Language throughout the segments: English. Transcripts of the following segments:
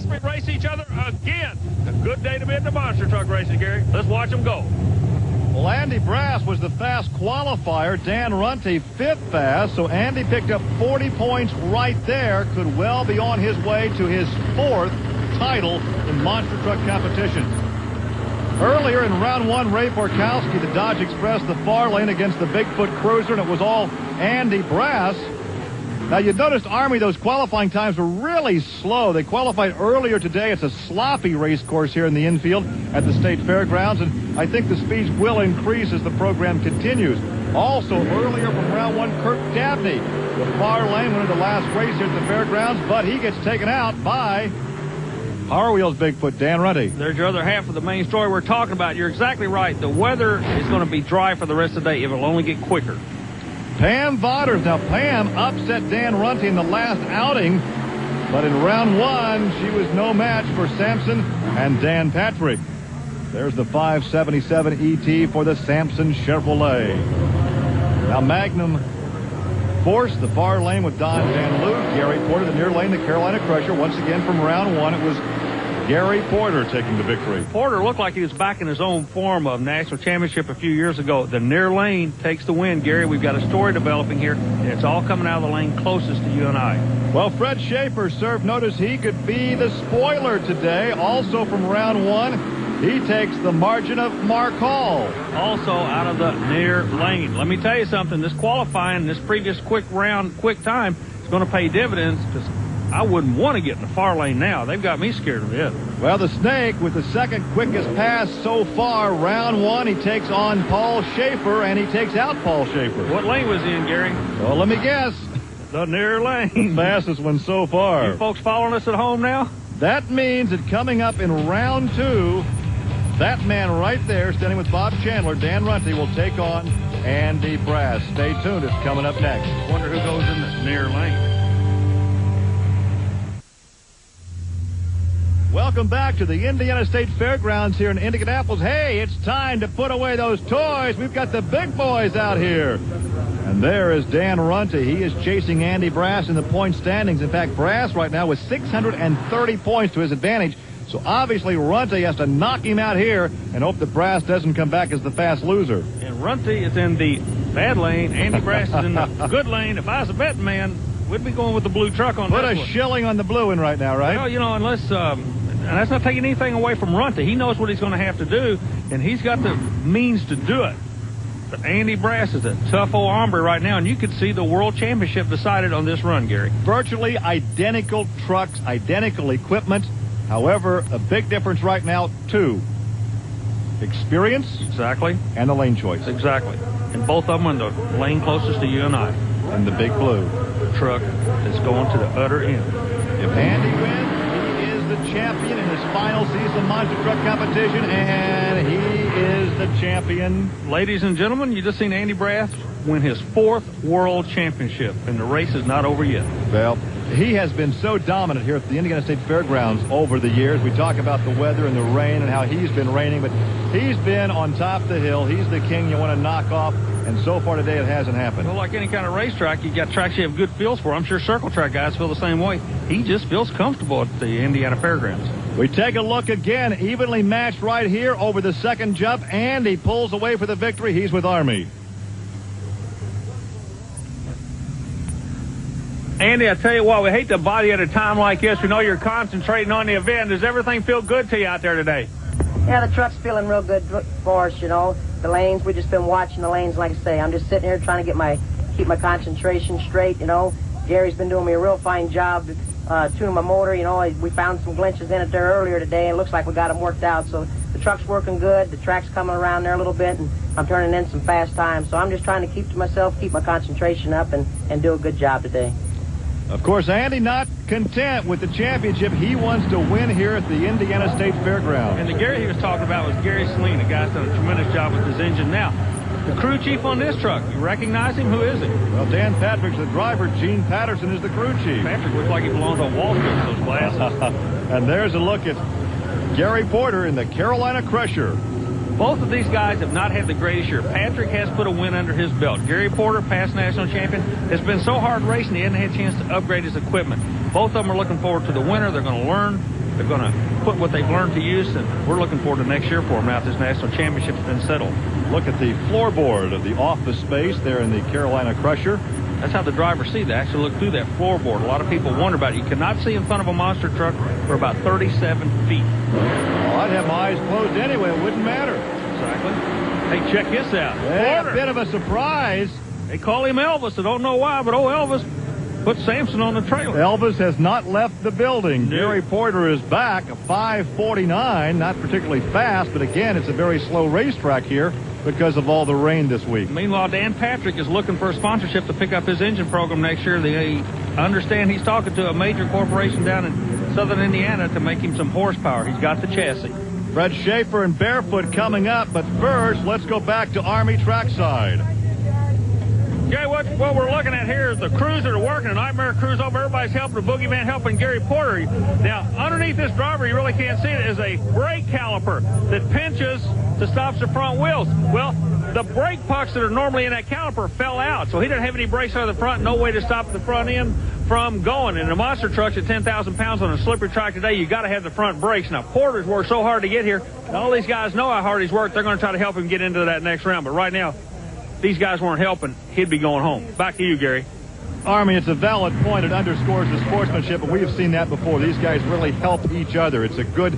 classmates race each other again. A good day to be at the monster truck racing, Gary. Let's watch them go. Well, Andy Brass was the fast qualifier. Dan Runte fifth fast, so Andy picked up 40 points right there. Could well be on his way to his fourth title in monster truck competition. Earlier in round one, Ray Borkowski, the Dodge Express, the far lane against the Bigfoot Cruiser, and it was all Andy Brass. Now, you noticed, Army, those qualifying times were really slow. They qualified earlier today. It's a sloppy race course here in the infield at the State Fairgrounds, and I think the speeds will increase as the program continues. Also, earlier from round one, Kirk Dabney, the far lane, winning the last race here at the Fairgrounds, but he gets taken out by Power Wheels Bigfoot, Dan Runte. There's your other half of the main story we're talking about. You're exactly right. The weather is going to be dry for the rest of the day. It will only get quicker. Pam Vodders. Now, Pam upset Dan Runte in the last outing, but in round one, she was no match for Sampson and Dan Patrick. There's the 577 ET for the Sampson Chevrolet. Now, Magnum Force, the far lane with Don Van Loo. Gary Porter, the near lane, the Carolina Crusher. Once again, from round one, it was Gary Porter taking the victory. Porter looked like he was back in his own form of national championship a few years ago. The near lane takes the win, Gary. We've got a story developing here, and it's all coming out of the lane closest to you and I. Well, Fred Schaefer served notice he could be the spoiler today. Also from round one, he takes the margin of Mark Hall. Also out of the near lane. Let me tell you something. This qualifying, this previous quick time is going to pay dividends, because I wouldn't want to get in the far lane now. They've got me scared of it. Well, the Snake with the second quickest pass so far. Round one, he takes on Paul Schaefer, and he takes out Paul Schaefer. What lane was he in, Gary? Well, let me guess. The near lane. The fastest one so far. You folks following us at home now? That means that coming up in round two, that man right there, standing with Bob Chandler, Dan Runte, will take on Andy Brass. Stay tuned. It's coming up next. Wonder who goes in the near lane. Welcome back to the Indiana State Fairgrounds here in Indianapolis. Hey, it's time to put away those toys. We've got the big boys out here. And there is Dan Runte. He is chasing Andy Brass in the point standings. In fact, Brass right now with 630 points to his advantage. So obviously Runte has to knock him out here and hope that Brass doesn't come back as the fast loser. And Runte is in the bad lane. Andy Brass is in the good lane. If I was a betting man, we'd be going with the blue truck on Put this a one. shilling on the blue one right now, right? Well, you know, unless... and that's not taking anything away from Runte. He knows what he's going to have to do, and he's got the means to do it. But Andy Brass is a tough old hombre right now, and you could see the World Championship decided on this run, Gary. Virtually identical trucks, identical equipment. However, a big difference right now, too. Experience. Exactly. And the lane choice. Exactly. And both of them in the lane closest to you and I. And the big blue. The truck is going to the utter end. If Andy wins, the champion in his final season of monster truck competition, and he is the champion. Ladies and gentlemen, you just seen Andy Brass win his fourth world championship, and the race is not over yet. Well, he has been so dominant here at the Indiana State Fairgrounds over the years. We talk about the weather and the rain and how he's been raining, but he's been on top of the hill. He's the king you want to knock off, and so far today it hasn't happened. Well, like any kind of racetrack, you got tracks you have good feels for. I'm sure circle track guys feel the same way. He just feels comfortable at the Indiana Fairgrounds. We take a look again, evenly matched right here over the second jump, and he pulls away for the victory. He's with Army. Andy, I tell you what, we hate to bother you at a time like this. We know you're concentrating on the event. Does everything feel good to you out there today? Yeah, the truck's feeling real good for us, you know. The lanes, we've just been watching the lanes, like I say. I'm just sitting here trying to keep my concentration straight, you know. Gary's been doing me a real fine job tuning my motor, you know. We found some glitches in it there earlier today, and it looks like we got them worked out. So the truck's working good. The track's coming around there a little bit, and I'm turning in some fast times. So I'm just trying to keep to myself, keep my concentration up, and do a good job today. Of course, Andy not content with the championship. He wants to win here at the Indiana State Fairgrounds. And the Gary he was talking about was Gary Saline. The guy's done a tremendous job with his engine. Now, the crew chief on this truck, you recognize him? Who is he? Well, Dan Patrick's the driver. Gene Patterson is the crew chief. Patrick looks like he belongs on Wall Street with those glasses. And there's a look at Gary Porter in the Carolina Crusher. Both of these guys have not had the greatest year. Patrick has put a win under his belt. Gary Porter, past national champion, has been so hard racing he hasn't had a chance to upgrade his equipment. Both of them are looking forward to the winter. They're going to learn They're going to put what they've learned to use, and we're looking forward to next year for them now that this national championship's been settled. Look at the floorboard of the office space there in the Carolina Crusher. That's how the drivers see. They actually look through that floorboard. A lot of people wonder about it. You cannot see in front of a monster truck for about 37 feet. Well, I'd have my eyes closed anyway. It wouldn't matter. Exactly. Hey, check this out. Yeah, a bit of a surprise. They call him Elvis. I don't know why, but Elvis put Samson on the trailer. Elvis has not left the building. No. Gary Porter is back, a 5:49, not particularly fast, but again, it's a very slow racetrack here because of all the rain this week. Meanwhile, Dan Patrick is looking for a sponsorship to pick up his engine program next year. They understand he's talking to a major corporation down in southern Indiana to make him some horsepower. He's got the chassis. Fred Schaefer and Barefoot coming up, but first, let's go back to Army trackside. Okay, what we're looking at here is the crews that are working, a nightmare crews over. Everybody's helping, the boogeyman helping Gary Porter. Now, underneath this driver, you really can't see it, is a brake caliper that pinches to stop the front wheels. Well, the brake pucks that are normally in that caliper fell out, so he didn't have any brakes on the front, no way to stop the front end from going. And the monster trucks at 10,000 pounds on a slippery track today, you got to have the front brakes. Now, Porter's worked so hard to get here, and all these guys know how hard he's worked. They're going to try to help him get into that next round, but right now, these guys weren't helping, he'd be going home. Back to you, Gary. Army, it's a valid point. It underscores the sportsmanship, but we have seen that before. These guys really help each other. It's a good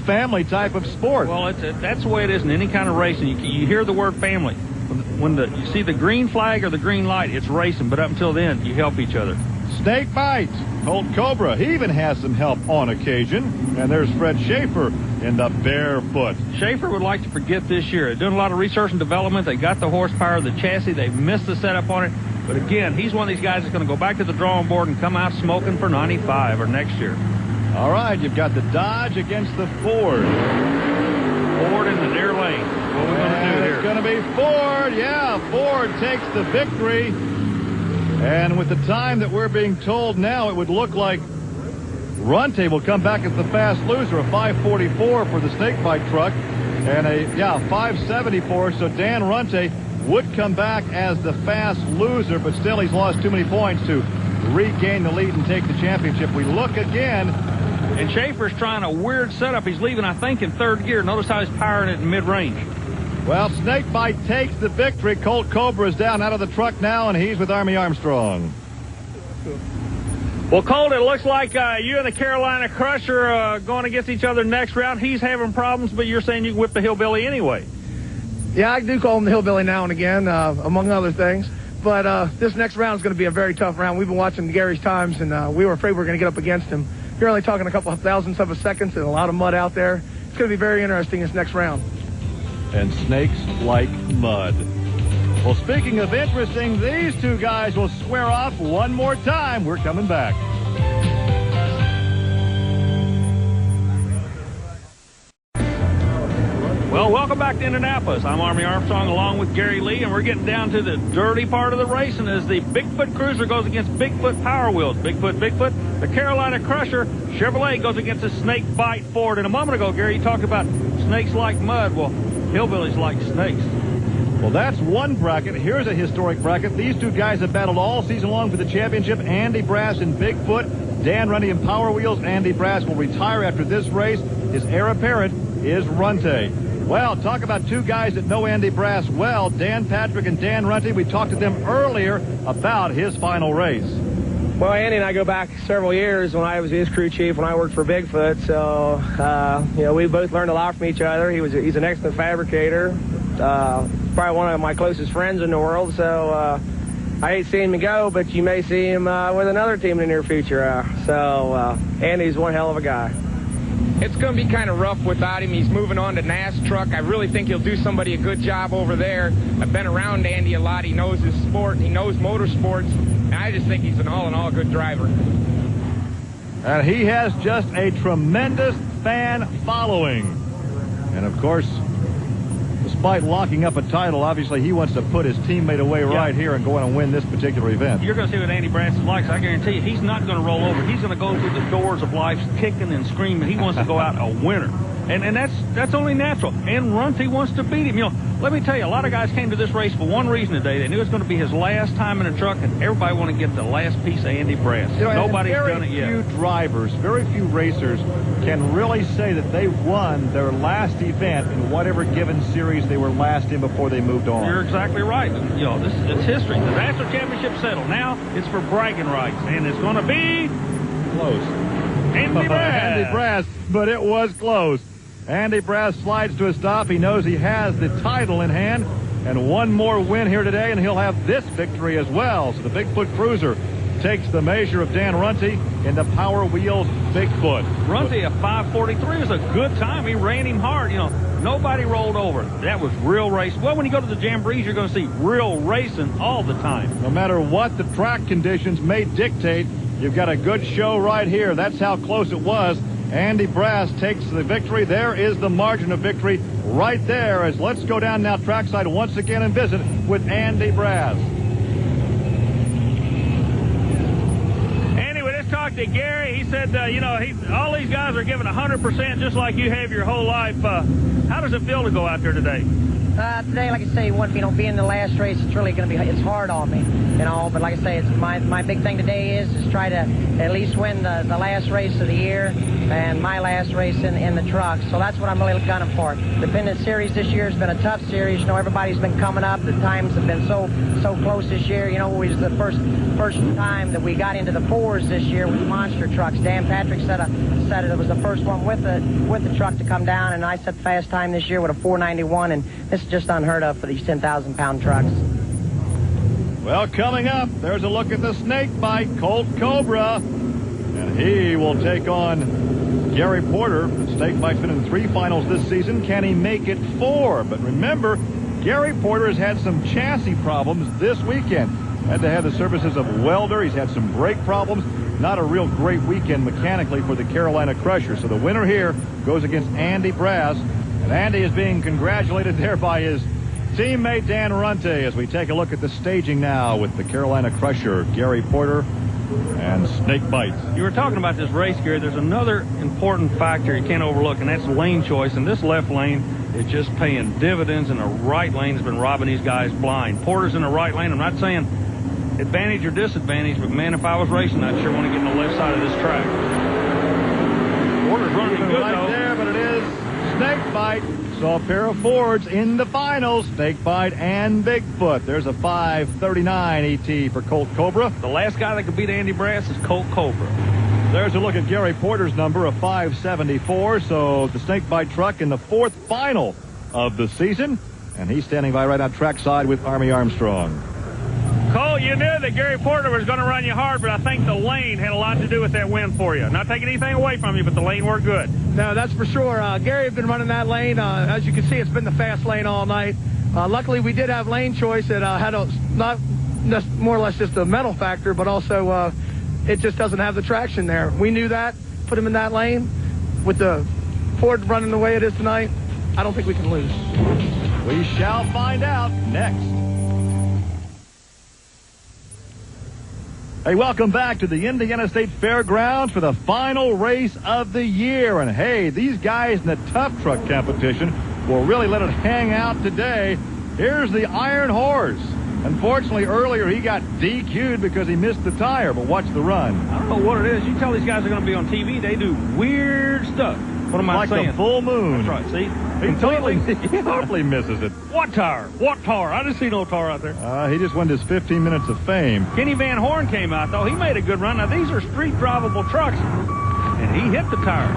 family type of sport. Well, that's the way it is in any kind of racing. You hear the word family. When you see the green flag or the green light, it's racing, but up until then, you help each other. Snake bite. Colt Cobra, he even has some help on occasion. And there's Fred Schaefer in the Barefoot. Schaefer would like to forget this year. They're doing a lot of research and development. They got the horsepower, the chassis. They've missed the setup on it. But again, he's one of these guys that's going to go back to the drawing board and come out smoking for 95 or next year. All right, you've got the Dodge against the Ford. Ford in the near lane. What are we going to do here? It's going to be Ford. Yeah, Ford takes the victory. And with the time that we're being told now, it would look like Runte will come back as the fast loser, a 5:44 for the snakebite truck, and a 5:74. So Dan Runte would come back as the fast loser, but still he's lost too many points to regain the lead and take the championship. We look again. And Schaefer's trying a weird setup. He's leaving, I think, in third gear. Notice how he's powering it in mid-range. Well, Snakebite takes the victory. Colt Cobra is down out of the truck now, and he's with Army Armstrong. Well, Colt, it looks like you and the Carolina Crusher are going against each other next round. He's having problems, but you're saying you can whip the Hillbilly anyway. Yeah, I do call him the Hillbilly now and again, among other things. But this next round is going to be a very tough round. We've been watching Gary's times, and we were afraid we were going to get up against him. You're only talking a couple of thousandths of a second and a lot of mud out there. It's going to be very interesting this next round. And snakes like mud. Well, speaking of interesting, these two guys will square off one more time. We're coming back. Well, welcome back to Indianapolis. I'm Army Armstrong along with Gary Lee, and we're getting down to the dirty part of the racing as the Bigfoot Cruiser goes against Bigfoot Power Wheels. Bigfoot. The Carolina Crusher Chevrolet goes against the Snake Bite Ford. And a moment ago, Gary, you talked about snakes like mud. Well, hillbillies like snakes. Well, that's one bracket. Here's a historic bracket. These two guys have battled all season long for the championship. Andy Brass and Bigfoot. Dan Runte in Power Wheels. Andy Brass will retire after this race. His heir apparent is Runte. Well, talk about two guys that know Andy Brass well, Dan Patrick and Dan Runte. We talked to them earlier about his final race. Well, Andy and I go back several years when I was his crew chief when I worked for Bigfoot. So, we both learned a lot from each other. He's an excellent fabricator, probably one of my closest friends in the world. So I hate seeing him go, but you may see him with another team in the near future. Andy's one hell of a guy. It's going to be kind of rough without him. He's moving on to NAS truck. I really think he'll do somebody a good job over there. I've been around Andy a lot. He knows his sport. He knows motorsports. And I just think he's an all-in-all good driver. And he has just a tremendous fan following. And, of course, despite locking up a title, obviously he wants to put his teammate away right here and go in and win this particular event. You're going to see what Andy Brass is like. So I guarantee you, he's not going to roll over. He's going to go through the doors of life kicking and screaming. He wants to go out a winner. And that's only natural. And Runte wants to beat him. let me tell you, a lot of guys came to this race for one reason today. They knew it was going to be his last time in a truck, and everybody want to get the last piece of Andy Brass. Nobody's done it yet. Very few drivers, very few racers can really say that they won their last event in whatever given series they were last in before they moved on. You're exactly right. You know, it's history. The national championship settled. Now it's for bragging rights, and it's going to be Close. Andy Brass. Andy Brass, but it was close. Andy Brass slides to a stop. He knows he has the title in hand, and one more win here today, and he'll have this victory as well. So the Bigfoot Cruiser takes the measure of Dan Runte in the Power Wheels Bigfoot. Runte, a 5:43 is a good time. He ran him hard. You know, nobody rolled over. That was real racing. Well, when you go to the Jamborees, you're going to see real racing all the time. No matter what the track conditions may dictate, you've got a good show right here. That's how close it was. Andy Brass takes the victory. There is the margin of victory right there. As let's go down now trackside once again and visit with Andy Brass. Andy, we just talked to Gary. He said, you know, all these guys are giving 100% just like you have your whole life. How does it feel to go out there today? Today, like I say, being the last race, it's really going to be, it's hard on me, you know, but like I say, it's my big thing today is try to at least win the last race of the year and my last race in the truck. So that's what I'm really gunning for. The Penda Series this year has been a tough series. You know, everybody's been coming up. The times have been so close this year. You know, it was the first time that we got into the fours this year with monster trucks. Dan Patrick said it was the first one with the truck to come down, and I set the fast time this year with a 491, and this is just unheard of for these 10,000-pound trucks. Well, coming up, there's a look at the snake bite, Colt Cobra, and he will take on Gary Porter. The snake bite's been in 3 finals this season. Can he make it 4? But remember, Gary Porter has had some chassis problems this weekend. Had to have the services of a welder. He's had some brake problems. Not a real great weekend mechanically for the Carolina Crusher. So the winner here goes against Andy Brass. And Andy is being congratulated there by his teammate Dan Runte as we take a look at the staging now with the Carolina Crusher, Gary Porter, and Snake Bite. You were talking about this race, Gary. There's another important factor you can't overlook, and that's lane choice. And this left lane is just paying dividends, and the right lane has been robbing these guys blind. Porter's in the right lane. I'm not saying advantage or disadvantage, but man, if I was racing, I'd sure want to get on the left side of this track. Porter's running good, right though. There, but it is Snake Bite. So a pair of Fords in the finals, Snake Bite and Bigfoot. There's a 539 ET for Colt Cobra. The last guy that could beat Andy Brass is Colt Cobra. There's a look at Gary Porter's number of 574. So the Snake Bite truck in the 4th final of the season. And he's standing by right out trackside with Army Armstrong. Cole, you knew that Gary Porter was going to run you hard, but I think the lane had a lot to do with that win for you. Not taking anything away from you, but the lane worked good. No, that's for sure. Gary had been running that lane. As you can see, it's been the fast lane all night. Luckily, we did have lane choice that had not more or less just a mental factor, but also it just doesn't have the traction there. We knew that, put him in that lane. With the Ford running the way it is tonight, I don't think we can lose. We shall find out next. Hey, welcome back to the Indiana State Fairgrounds for the final race of the year. And hey, these guys in the tough truck competition will really let it hang out today. Here's the Iron Horse. Unfortunately, earlier he got DQ'd because he missed the tire, but watch the run. I don't know what it is. You tell these guys are going to be on TV, they do weird stuff. What am I saying? Like the full moon. That's right, see? He totally misses it. What tire? What tar? I didn't see no tar out there. He just won his 15 minutes of fame. Kenny Van Horn came out, though. He made a good run. Now, these are street drivable trucks, and he hit the tire.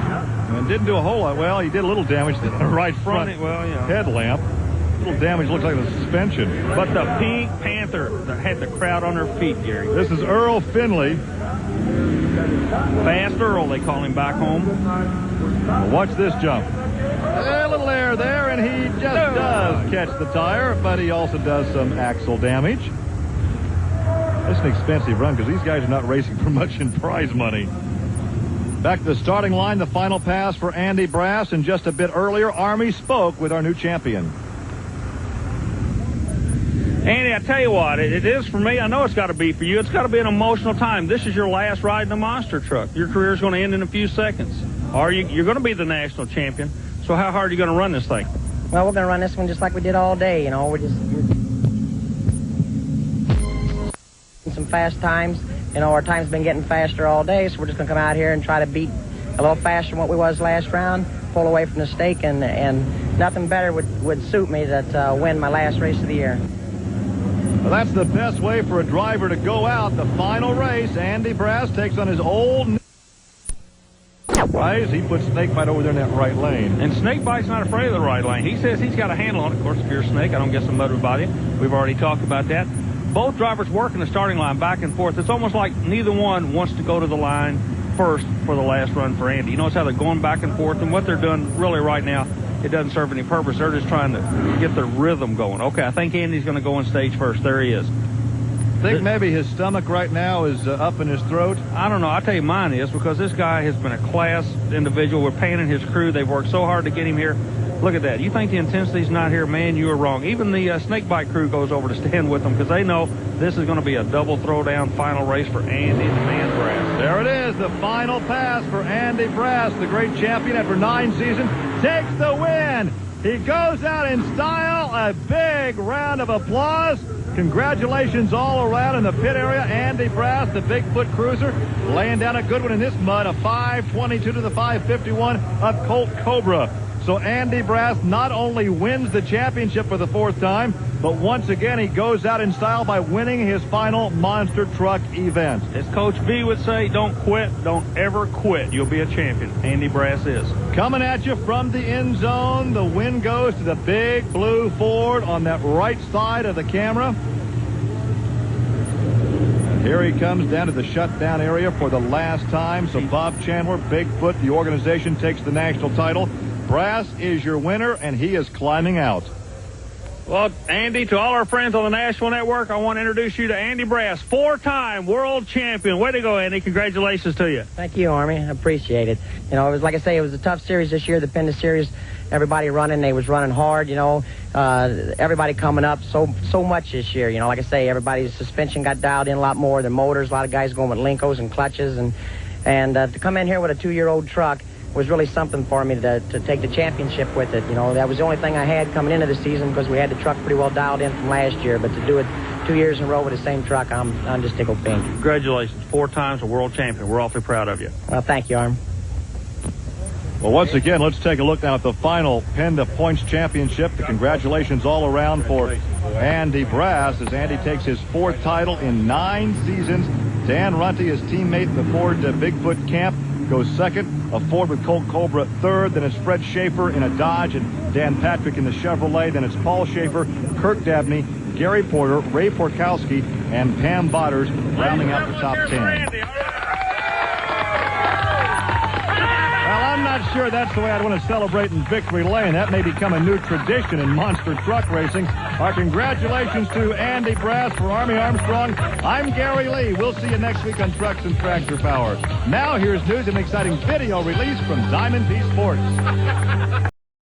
And didn't do a whole lot. Well, he did a little damage to the right front headlamp. A little damage, looks like the suspension. But the Pink Panther had the crowd on their feet, Gary. This is Earl Finley. Fast Earl, they call him back home. Well, watch this jump. A little air there, and he just does catch the tire, but he also does some axle damage. It's an expensive run because these guys are not racing for much in prize money. Back to the starting line, the final pass for Andy Brass, and just a bit earlier, Army spoke with our new champion. Andy, I tell you what, it is for me. I know it's got to be for you. It's got to be an emotional time. This is your last ride in a monster truck. Your career is going to end in a few seconds. Or you're going to be the national champion. So how hard are you going to run this thing? Well, we're going to run this one just like we did all day, you know. We're some fast times. You know, our time's been getting faster all day, so we're just going to come out here and try to beat a little faster than what we was last round, pull away from the stake, and nothing better would suit me that win my last race of the year. Well, that's the best way for a driver to go out. The final race, Andy Brass takes on his old... He puts Snakebite over there in that right lane. And Snakebite's not afraid of the right lane. He says he's got a handle on it. Of course, if you're a snake, I don't get some motor body. We've already talked about that. Both drivers work in the starting line back and forth. It's almost like neither one wants to go to the line first for the last run for Andy. You notice how they're going back and forth, and what they're doing really right now, it doesn't serve any purpose. They're just trying to get their rhythm going. Okay, I think Andy's going to go on stage first. There he is. Think maybe his stomach right now is up in his throat? I don't know. I'll tell you mine is, because this guy has been a class individual. We're paying his crew. They've worked so hard to get him here. Look at that. You think the intensity's not here? Man, you are wrong. Even the Snakebite crew goes over to stand with them because they know this is going to be a double throwdown final race for Andy and the man Brass. There it is, the final pass for Andy Brass, the great champion after 9 seasons, takes the win. He goes out in style. A big round of applause. Congratulations all around in the pit area. Andy Brass, the Bigfoot cruiser, laying down a good one in this mud, a 522 to the 551 of Colt Cobra. So Andy Brass not only wins the championship for the 4th time, but once again he goes out in style by winning his final monster truck event. As Coach V would say, don't quit, don't ever quit. You'll be a champion. Andy Brass is. Coming at you from the end zone, the win goes to the big blue Ford on that right side of the camera. And here he comes down to the shutdown area for the last time. So Bob Chandler, Bigfoot, the organization, takes the national title. Brass is your winner, and he is climbing out. Well, Andy, to all our friends on the National Network, I want to introduce you to Andy Brass, 4-time world champion. Way to go, Andy. Congratulations to you. Thank you, Army. I appreciate it. You know, it was like I say, it was a tough series this year, the Penda Series. Everybody running, they was running hard, you know. Everybody coming up so much this year. You know, like I say, everybody's suspension got dialed in a lot more than motors. A lot of guys going with Linkos and clutches. And to come in here with a 2-year-old truck was really something for me to take the championship with it. You know, that was the only thing I had coming into the season because we had the truck pretty well dialed in from last year. But to do it 2 years in a row with the same truck, I'm just tickled pink. Congratulations. 4 times a world champion. We're awfully proud of you. Well, thank you, Arm. Well, once again, let's take a look now at the final Penda Points Championship. The congratulations all around for Andy Brass as Andy takes his 4th title in 9 seasons. Dan Runte, his teammate in the Ford Bigfoot camp, goes 2nd. A Ford with Colt Cobra 3rd. Then it's Fred Schaefer in a Dodge and Dan Patrick in the Chevrolet. Then it's Paul Schaefer, Kirk Dabney, Gary Porter, Ray Porkowski, and Pam Botters rounding out the top 10. Well, I'm not sure that's the way I'd want to celebrate in Victory Lane. That may become a new tradition in monster truck racing. Our congratulations to Andy Brass for Army Armstrong. I'm Gary Lee. We'll see you next week on Trucks and Tractor Power. Now here's news and exciting video release from Diamond P Sports.